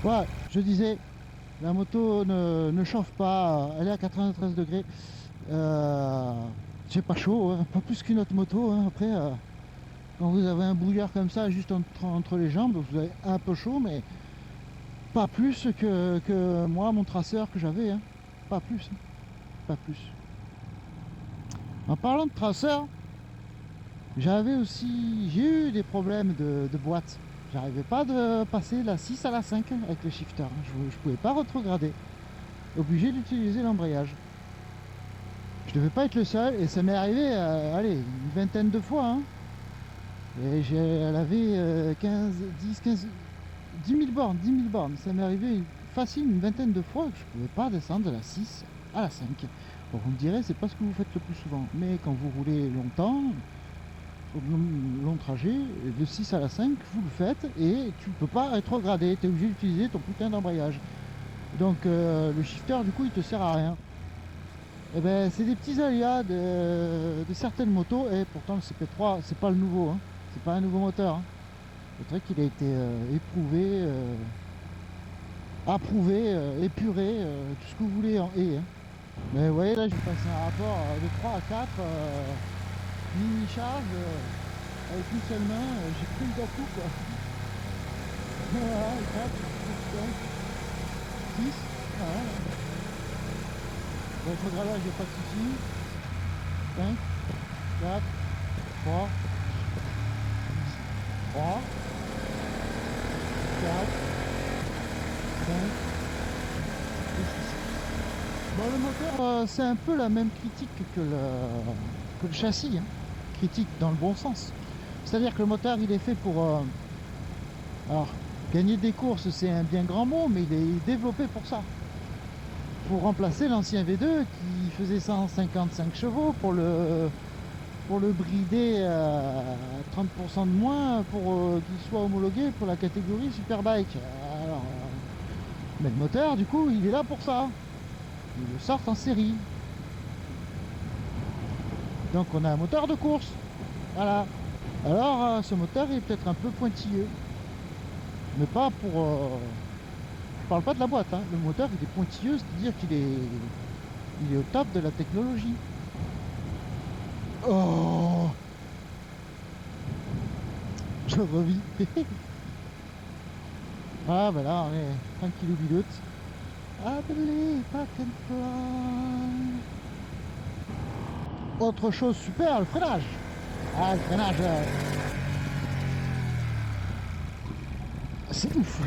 Ouais, je disais, la moto ne chauffe pas, elle est à 93 degrés. Euh, c'est pas chaud, hein, pas plus qu'une autre moto, hein. Après, quand vous avez un brouillard comme ça, juste entre les jambes, vous avez un peu chaud, mais pas plus que moi, mon traceur que j'avais, hein. Pas plus, hein, pas plus. En parlant de traceur, j'ai eu des problèmes de boîte. J'arrivais pas de passer la 6 à la 5 avec le shifter, hein. Je pouvais pas rétrograder. Obligé d'utiliser l'embrayage. Je devais pas être le seul et ça m'est arrivé, allez, une vingtaine de fois, hein. Et elle avait 15, 10, 15, 10 000 bornes, 10 000 bornes. Ça m'est arrivé facile une vingtaine de fois que je pouvais pas descendre de la 6 à la 5. Bon, vous me direz, c'est pas ce que vous faites le plus souvent. Mais quand vous roulez longtemps, sur de long trajet, de 6 à la 5, vous le faites et tu peux pas rétrograder. Tu es obligé d'utiliser ton putain d'embrayage. Donc le shifter, du coup, il te sert à rien. Eh ben, c'est des petits aléas de certaines motos et pourtant le CP3 c'est pas le nouveau, hein. C'est pas un nouveau moteur, hein. C'est vrai qu'il a été éprouvé, approuvé, épuré, tout ce que vous voulez en E, hein. Mais vous voyez là j'ai passé un rapport de 3 à 4 mini-charge avec une seule main, j'ai pris le gâteau quoi. Voilà, 4, 5, 6, voilà. Bon, il faudra là, j'ai pas de soucis. 5, 4, 3, 3, 4, 5 et 6. Bon, le moteur, c'est un peu la même critique que le châssis, hein. Critique dans le bon sens. C'est-à-dire que le moteur, il est fait pour... alors, gagner des courses, c'est un bien grand mot, mais il est développé pour ça. Pour remplacer l'ancien V2 qui faisait 155 chevaux, pour le brider à 30% de moins pour qu'il soit homologué pour la catégorie Superbike. Alors, mais le moteur, du coup, il est là pour ça. Ils le sortent en série. Donc on a un moteur de course. Voilà. Alors ce moteur est peut-être un peu pointilleux. Mais pas pour... je parle pas de la boîte, hein. Le moteur il est pointilleux, c'est-à-dire qu'il est au top de la technologie. Oh, je revis. Ah ben là on est tranquillou biloute. I believe I can fly. Autre chose super, le freinage. Ah le freinage, c'est ouf.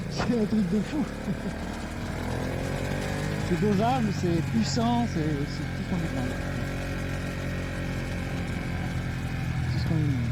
C'est un truc de fou. C'est dosable, c'est puissant, c'est tout ce qu'on lui demande. C'est ce qu'on lui demande.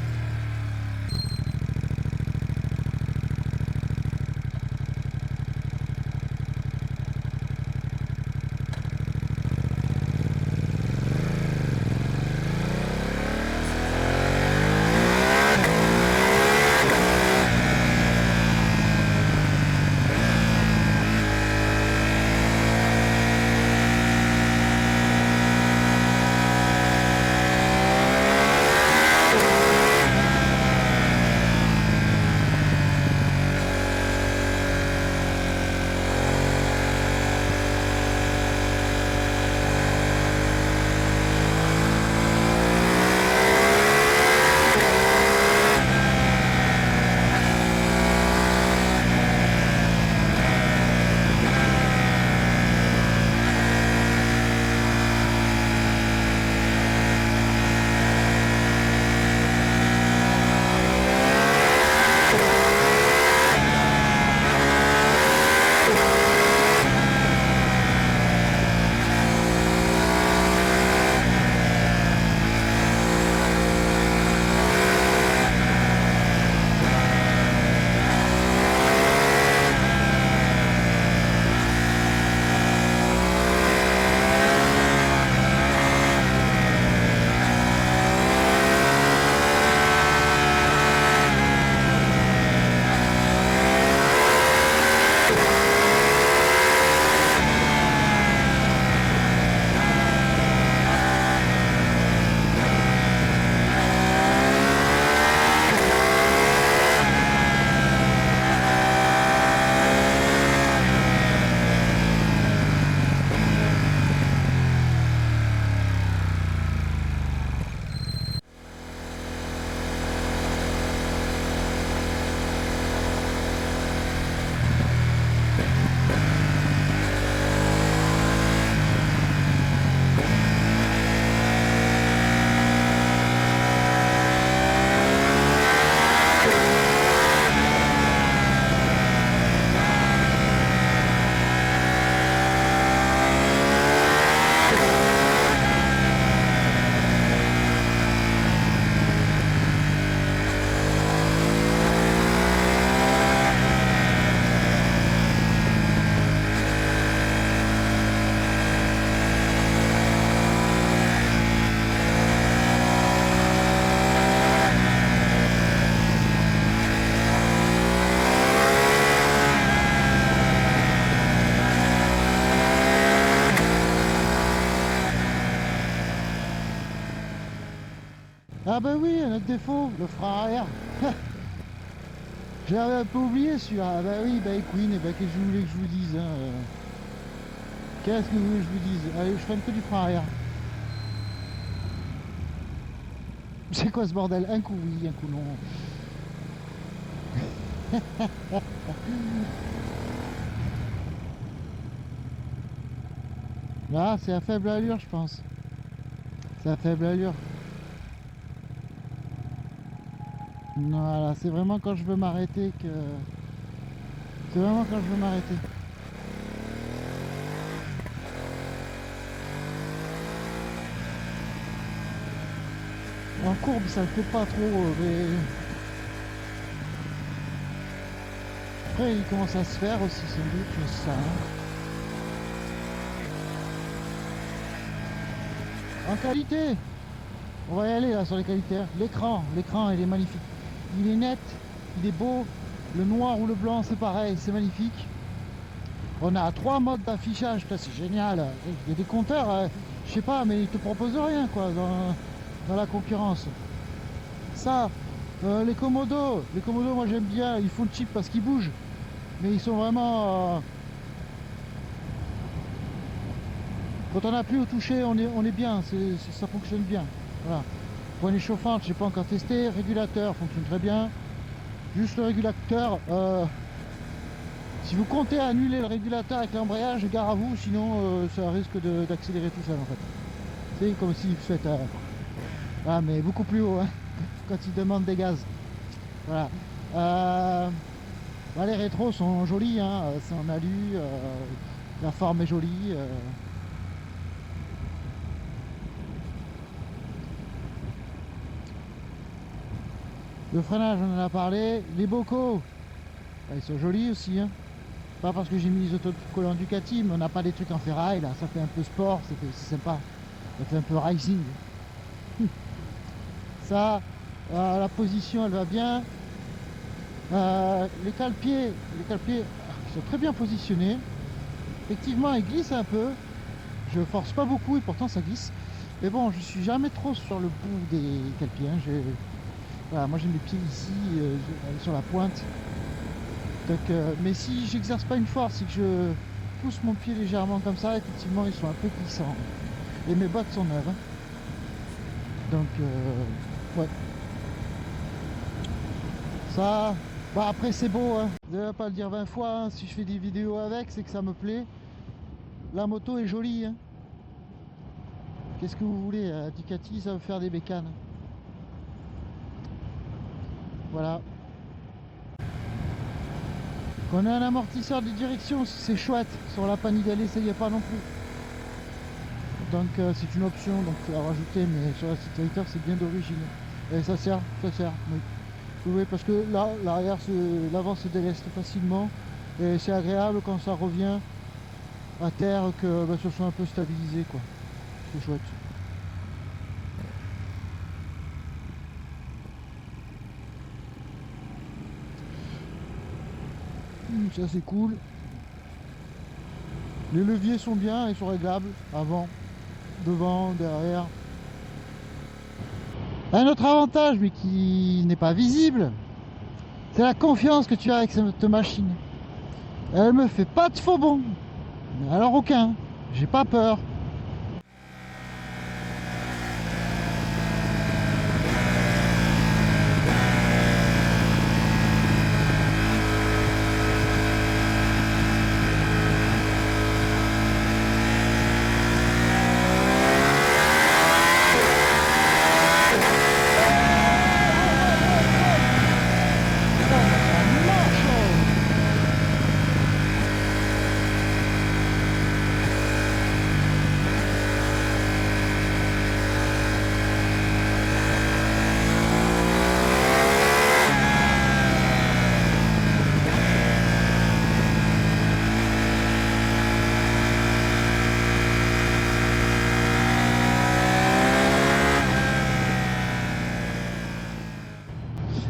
Ah bah oui, un autre défaut, le frein arrière. J'avais un peu oublié celui-là. Ah bah oui, bah Queen, et bah qu'est-ce que vous voulez que je vous dise hein, Qu'est-ce que vous voulez que je vous dise? Allez, je freine que du frein arrière. C'est quoi ce bordel? Un coup oui, un coup non. Là, c'est à faible allure, je pense. C'est à faible allure. Voilà, c'est vraiment quand je veux m'arrêter que... C'est vraiment quand je veux m'arrêter. En courbe, ça le fait pas trop, mais... Après, il commence à se faire aussi, sans doute, ça. En qualité, on va y aller là sur les qualités. L'écran, il est magnifique. Il est net, il est beau. Le noir ou le blanc, c'est pareil, c'est magnifique. On a 3 modes d'affichage, c'est génial. Il y a des compteurs, je sais pas, mais ils te proposent rien quoi dans la concurrence. Ça, les Komodo, moi j'aime bien, ils font cheap parce qu'ils bougent, mais ils sont vraiment. Quand on appuie au toucher, on est bien, ça fonctionne bien. Voilà. Poignée chauffante, j'ai pas encore testé. Régulateur fonctionne très bien. Juste le régulateur. Si vous comptez annuler le régulateur avec l'embrayage, gare à vous, sinon ça risque d'accélérer tout seul en fait. C'est comme si vous faites mais beaucoup plus haut hein, quand il demande des gaz. Voilà. Les rétros sont jolis, hein, c'est en alu, la forme est jolie. Le freinage, on en a parlé. Les bocaux, ils sont jolis aussi. Hein. Pas parce que j'ai mis les autocollants Ducati, mais on n'a pas des trucs en ferraille là. Ça fait un peu sport, c'est sympa. Ça fait un peu racing. Ça, la position, elle va bien. Les cale-pieds, ils sont très bien positionnés. Effectivement, ils glissent un peu. Je force pas beaucoup et pourtant ça glisse. Mais bon, je suis jamais trop sur le bout des cale-pieds. Hein. Voilà, moi j'ai mes pieds ici, sur la pointe. Donc, mais si j'exerce pas une force et que je pousse mon pied légèrement comme ça, effectivement ils sont un peu glissants. Et mes bottes sont neuves. Hein. Donc, ouais. Ça, après c'est beau, hein. Je vais pas le dire 20 fois, hein. Si je fais des vidéos avec, c'est que ça me plaît. La moto est jolie. Hein. Qu'est-ce que vous voulez? Ducati, ça veut faire des bécanes. Voilà. Qu'on ait un amortisseur de direction, c'est chouette. Sur la Panigale, essayez pas non plus. Donc c'est une option donc à rajouter, mais sur la Street Fighter c'est bien d'origine. Et ça sert, oui. Oui, parce que là, l'avant se déleste facilement. Et c'est agréable quand ça revient à terre que ça soit un peu stabilisé quoi. C'est chouette. Ça c'est cool. Les leviers sont bien, ils sont réglables, avant, devant, derrière. Un autre avantage, mais qui n'est pas visible, c'est la confiance que tu as avec cette machine. Elle me fait pas de faux bons, mais alors aucun, j'ai pas peur.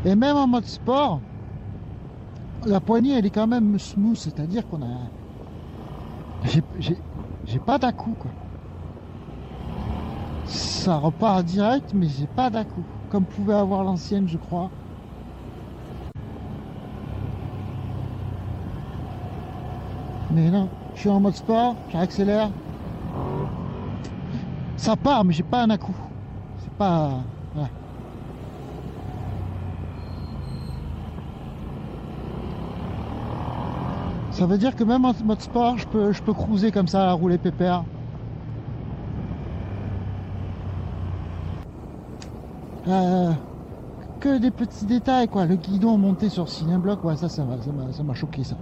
Et même en mode sport, la poignée elle est quand même smooth, c'est-à-dire qu'on a... J'ai pas d'à-coup quoi. Ça repart direct mais j'ai pas d'à-coup. comme pouvait avoir l'ancienne, je crois. Mais non, je suis en mode sport, j'accélère. Ça part, mais j'ai pas un à-coup. C'est pas... ouais. Ça veut dire que même en mode sport, je peux cruiser comme ça, rouler pépère. Euh, que des petits détails, quoi. Le guidon monté sur Cinébloc, ouais, ça m'a choqué, ça.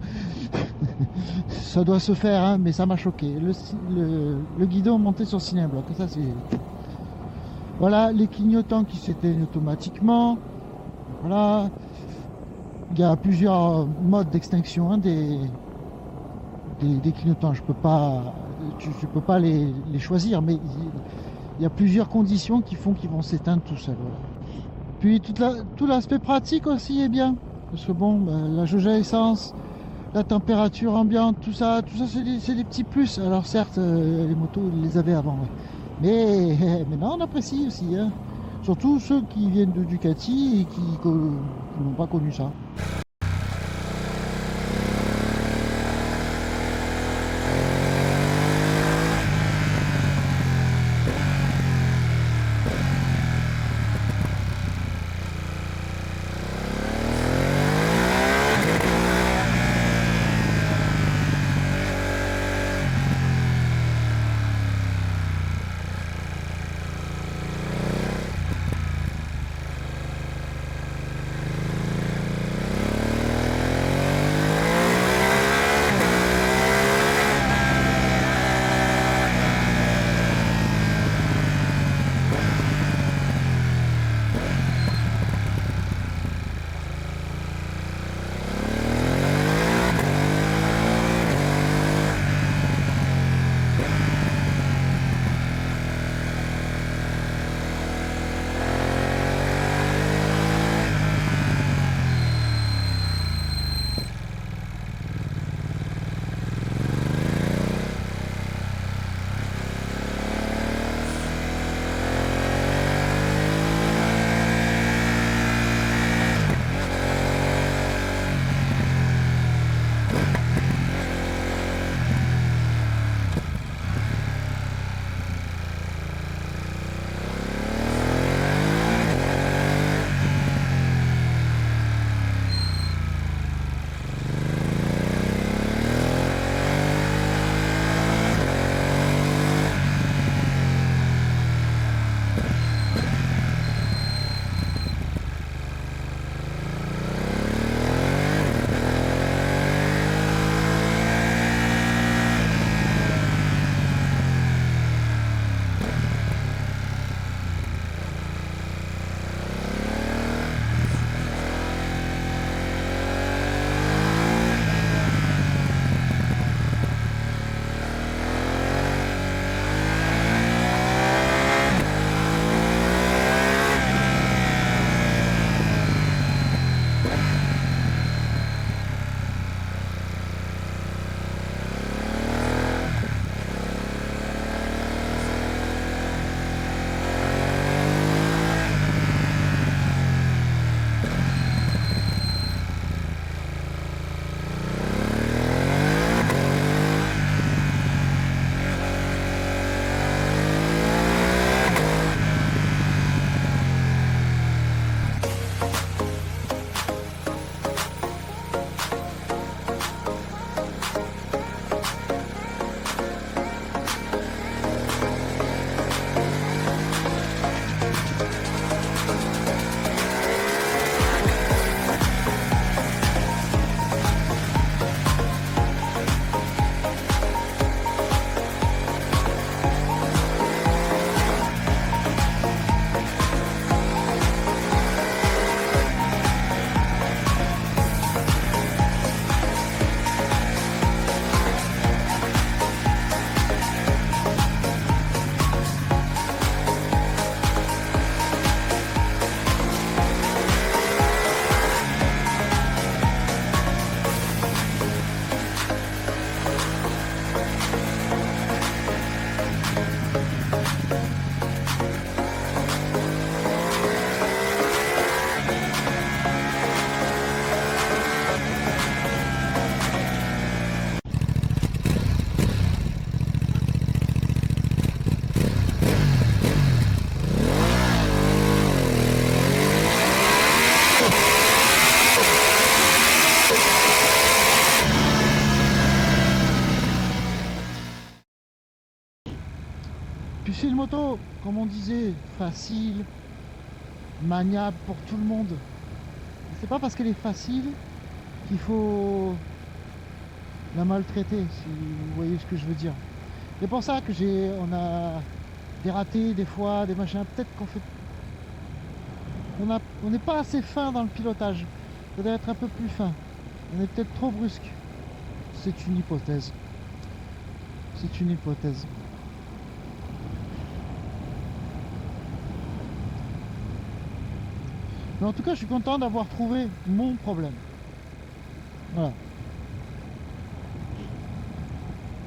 Ça doit se faire, hein, mais ça m'a choqué. Le guidon monté sur Cinébloc, ça c'est... Voilà, les clignotants qui s'éteignent automatiquement. Voilà. Il y a plusieurs modes d'extinction, hein, des clignotants. Je peux pas les choisir, mais il y a plusieurs conditions qui font qu'ils vont s'éteindre tout seuls. Voilà. Puis tout l'aspect pratique aussi est bien. Parce que bon, la jauge à essence, la température ambiante, tout ça c'est des petits plus. Alors certes, les motos, ils les avaient avant. Ouais. Mais maintenant, on apprécie aussi. Hein. Surtout ceux qui viennent de Ducati et qui n'ont pas connu ça. Puis c'est une moto, comme on disait, facile, maniable pour tout le monde. C'est pas parce qu'elle est facile qu'il faut la maltraiter, si vous voyez ce que je veux dire. C'est pour ça que on a des ratés, des fois, des machins. Peut-être qu'on fait, on n'est pas assez fin dans le pilotage. Il faudrait être un peu plus fin. On est peut-être trop brusque. C'est une hypothèse. C'est une hypothèse. Mais en tout cas, je suis content d'avoir trouvé mon problème. Voilà.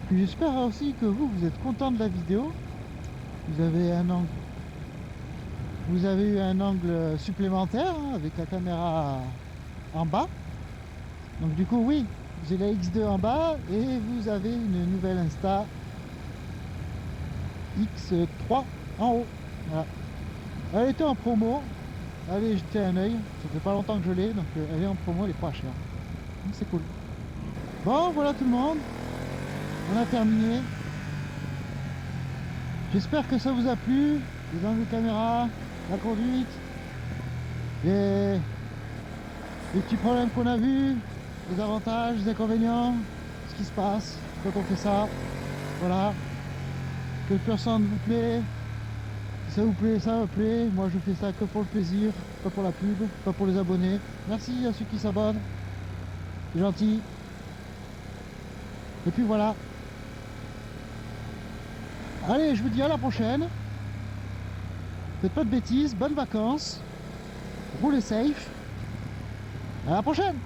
Puis j'espère aussi que vous êtes content de la vidéo. Vous avez un angle. Vous avez eu un angle supplémentaire hein, avec la caméra en bas. Donc du coup, oui, j'ai la X2 en bas et vous avez une nouvelle Insta X3 en haut. Voilà. Elle était en promo. Allez jeter un oeil. Ça fait pas longtemps que je l'ai, donc elle est en promo, elle est pas chère. Donc c'est cool. Bon, voilà tout le monde. On a terminé. J'espère que ça vous a plu. Les angles de caméra, la conduite, les petits problèmes qu'on a vus, les avantages, les inconvénients, ce qui se passe quand on fait ça. Voilà. Que le personne vous plaît. Si ça vous plaît, ça me plaît. Moi je fais ça que pour le plaisir, pas pour la pub, pas pour les abonnés. Merci à ceux qui s'abonnent. C'est gentil. Et puis voilà. Allez, je vous dis à la prochaine. Faites pas de bêtises, bonnes vacances. Roulez safe. À la prochaine.